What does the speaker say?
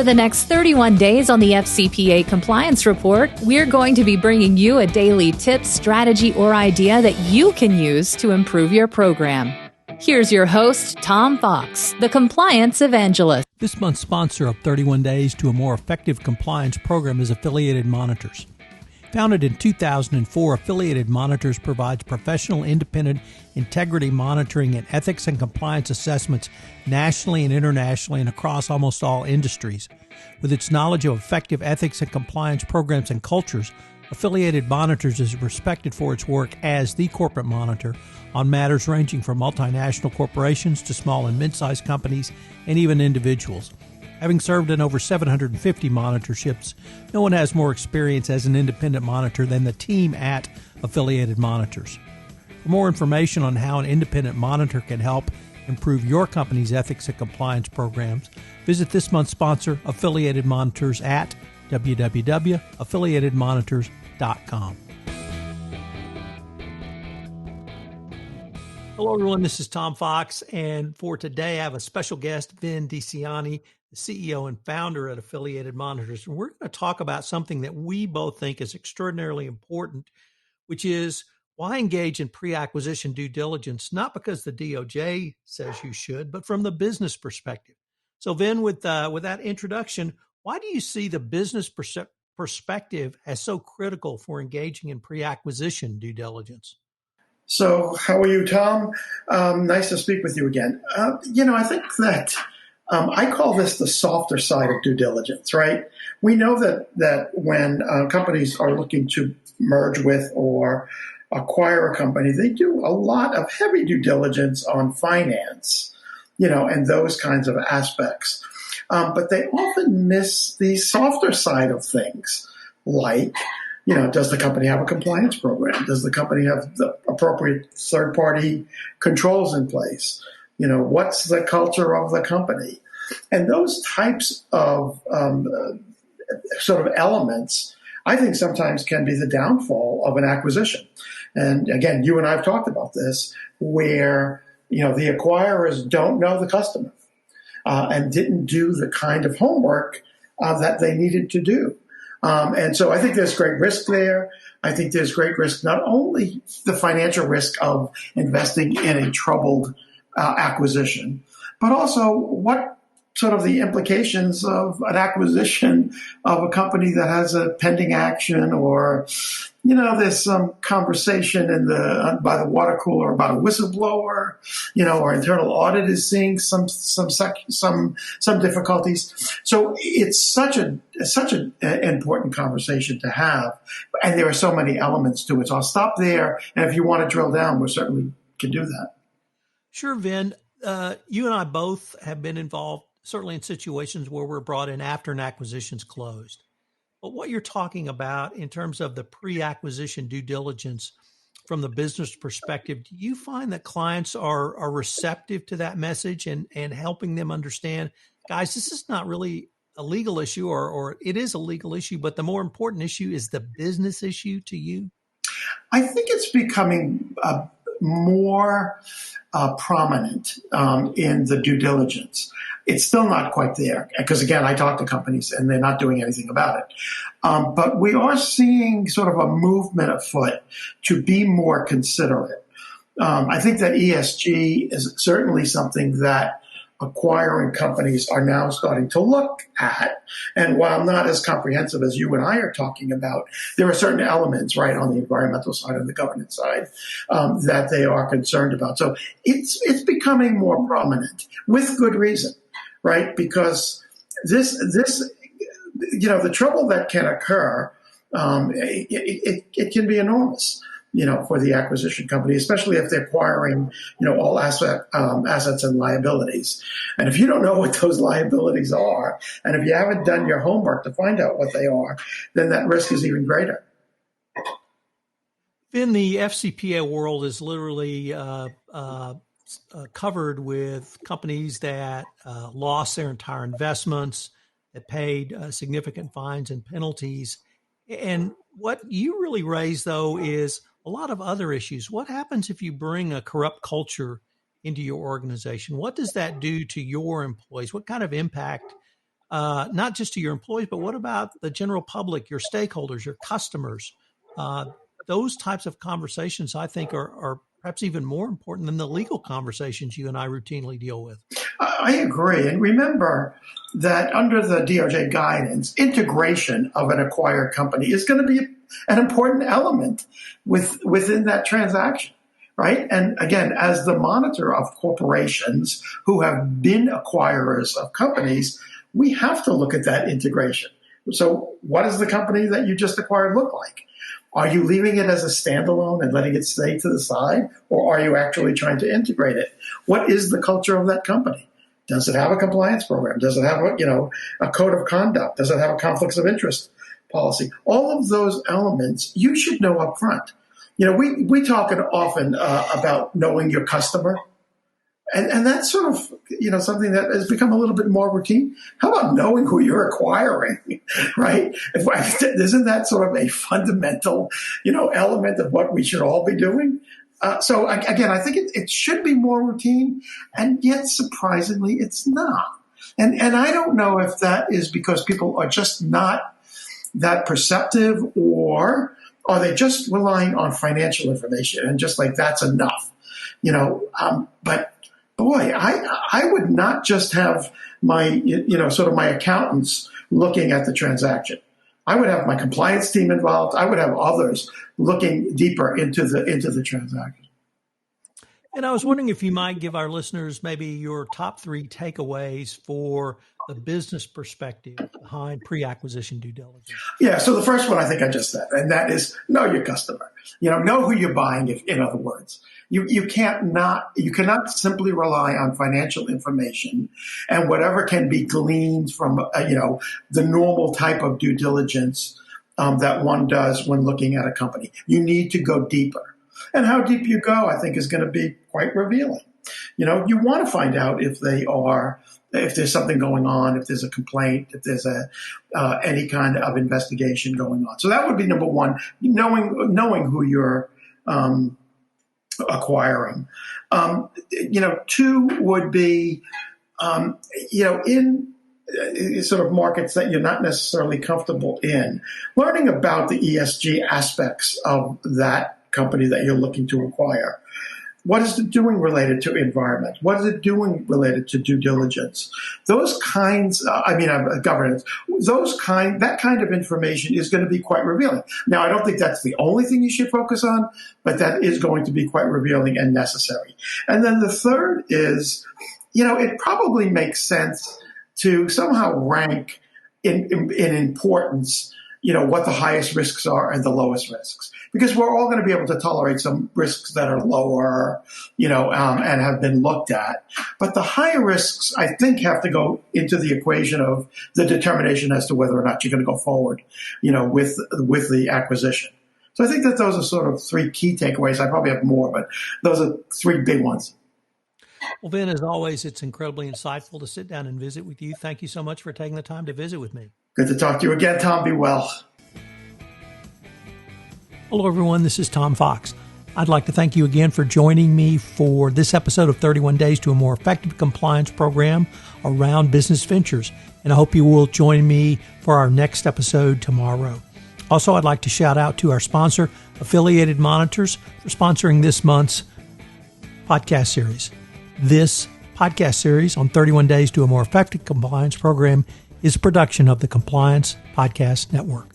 For the next 31 days on the FCPA Compliance Report, we're going to be bringing you a daily tip, strategy, or idea that you can use to improve your program. Here's your host, Tom Fox, the Compliance Evangelist. This month's sponsor of 31 Days to a More Effective Compliance program is Affiliated Monitors. Founded in 2004, Affiliated Monitors provides professional, independent integrity monitoring and ethics and compliance assessments nationally and internationally and across almost all industries. With its knowledge of effective ethics and compliance programs and cultures, Affiliated Monitors is respected for its work as the corporate monitor on matters ranging from multinational corporations to small and mid-sized companies and even individuals. Having served in over 750 monitorships, no one has more experience as an independent monitor than the team at Affiliated Monitors. For more information on how an independent monitor can help improve your company's ethics and compliance programs, visit this month's sponsor, Affiliated Monitors, at www.affiliatedmonitors.com. Hello, everyone. This is Tom Fox, and for today, I have a special guest, Vin DeCiani, the CEO and founder at Affiliated Monitors. And we're going to talk about something that we both think is extraordinarily important, which is why engage in pre-acquisition due diligence, not because the DOJ says you should, but from the business perspective. So, Vin, with that introduction, why do you see the business perspective as so critical for engaging in pre-acquisition due diligence? So, how are you, Tom? Nice to speak with you again. I think that I call this the softer side of due diligence, right? We know that when companies are looking to merge with or acquire a company, they do a lot of heavy due diligence on finance, and those kinds of aspects. But they often miss the softer side of things, like, does the company have a compliance program? Does the company have the appropriate third-party controls in place? What's the culture of the company? And those types of sort of elements, I think sometimes can be the downfall of an acquisition. And again, you and I have talked about this, where, the acquirers don't know the customer and didn't do the kind of homework that they needed to do. And so I think there's great risk there. I think there's great risk, not only the financial risk of investing in a troubled acquisition, but also what sort of the implications of an acquisition of a company that has a pending action, or, there's some conversation by the water cooler about a whistleblower, or internal audit is seeing some difficulties. So it's such an important conversation to have, and there are so many elements to it. So I'll stop there, and if you want to drill down, we certainly can do that. Sure, Vin. You and I both have been involved, certainly in situations where we're brought in after an acquisition's closed. But what you're talking about in terms of the pre-acquisition due diligence from the business perspective, do you find that clients are receptive to that message and helping them understand, guys, this is not really a legal issue, or it is a legal issue, but the more important issue is the business issue to you? I think it's becoming more prominent in the due diligence. It's still not quite there because, again, I talk to companies and they're not doing anything about it. But we are seeing sort of a movement afoot to be more considerate. I think that ESG is certainly something that acquiring companies are now starting to look at. And while not as comprehensive as you and I are talking about, there are certain elements, right, on the environmental side and the governance side that they are concerned about. So it's becoming more prominent with good reason, right? Because this the trouble that can occur, it can be enormous. For the acquisition company, especially if they're acquiring, all assets and liabilities. And if you don't know what those liabilities are, and if you haven't done your homework to find out what they are, then that risk is even greater. In the FCPA world is literally covered with companies that lost their entire investments, that paid significant fines and penalties. And what you really raise, though, is a lot of other issues. What happens if you bring a corrupt culture into your organization? What does that do to your employees? What kind of impact not just to your employees, but what about the general public, your stakeholders, your customers? Those types of conversations, I think, are perhaps even more important than the legal conversations you and I routinely deal with. I agree. And remember that under the DOJ guidance, integration of an acquired company is going to be an important element within that transaction, right? And again, as the monitor of corporations who have been acquirers of companies, we have to look at that integration. So what does the company that you just acquired look like? Are you leaving it as a standalone and letting it stay to the side, or are you actually trying to integrate it? What is the culture of that company? Does it have a compliance program? Does it have a code of conduct? Does it have a conflicts of interest policy? All of those elements you should know up front. We talk often about knowing your customer. And that's sort of, something that has become a little bit more routine. How about knowing who you're acquiring, right? Isn't that sort of a fundamental, element of what we should all be doing? So again, I think it should be more routine, and yet surprisingly, it's not. And I don't know if that is because people are just not that perceptive, or are they just relying on financial information and just like that's enough, but boy, I would not just have my, sort of my accountants looking at the transaction. I would have my compliance team involved. I would have others looking deeper into the transaction. And I was wondering if you might give our listeners maybe your top 3 takeaways for the business perspective behind pre-acquisition due diligence. Yeah. So the first one I think I just said, and that is know your customer. Know who you're buying. In other words, you cannot simply rely on financial information and whatever can be gleaned from the normal type of due diligence that one does when looking at a company. You need to go deeper, and how deep you go, I think, is going to be quite revealing. You want to find out if there's something going on, if there's a complaint, if there's any kind of investigation going on. So that would be number one, knowing who you're acquiring. 2 would be, in sort of markets that you're not necessarily comfortable in, learning about the ESG aspects of that company that you're looking to acquire. What is it doing related to environment? What is it doing related to due diligence? Those kinds, governance, that kind of information is going to be quite revealing. Now, I don't think that's the only thing you should focus on, but that is going to be quite revealing and necessary. And then the third is, it probably makes sense to somehow rank in importance, what the highest risks are and the lowest risks. Because we're all going to be able to tolerate some risks that are lower, and have been looked at. But the higher risks, I think, have to go into the equation of the determination as to whether or not you're going to go forward, with the acquisition. So I think that those are sort of 3 key takeaways. I probably have more, but those are 3 big ones. Well, Vin, as always, it's incredibly insightful to sit down and visit with you. Thank you so much for taking the time to visit with me. Good to talk to you again, Tom. Be well. Hello, everyone. This is Tom Fox. I'd like to thank you again for joining me for this episode of 31 Days to a More Effective Compliance Program around business ventures. And I hope you will join me for our next episode tomorrow. Also, I'd like to shout out to our sponsor, Affiliated Monitors, for sponsoring this month's podcast series. This podcast series on 31 Days to a More Effective Compliance Program is a production of the Compliance Podcast Network.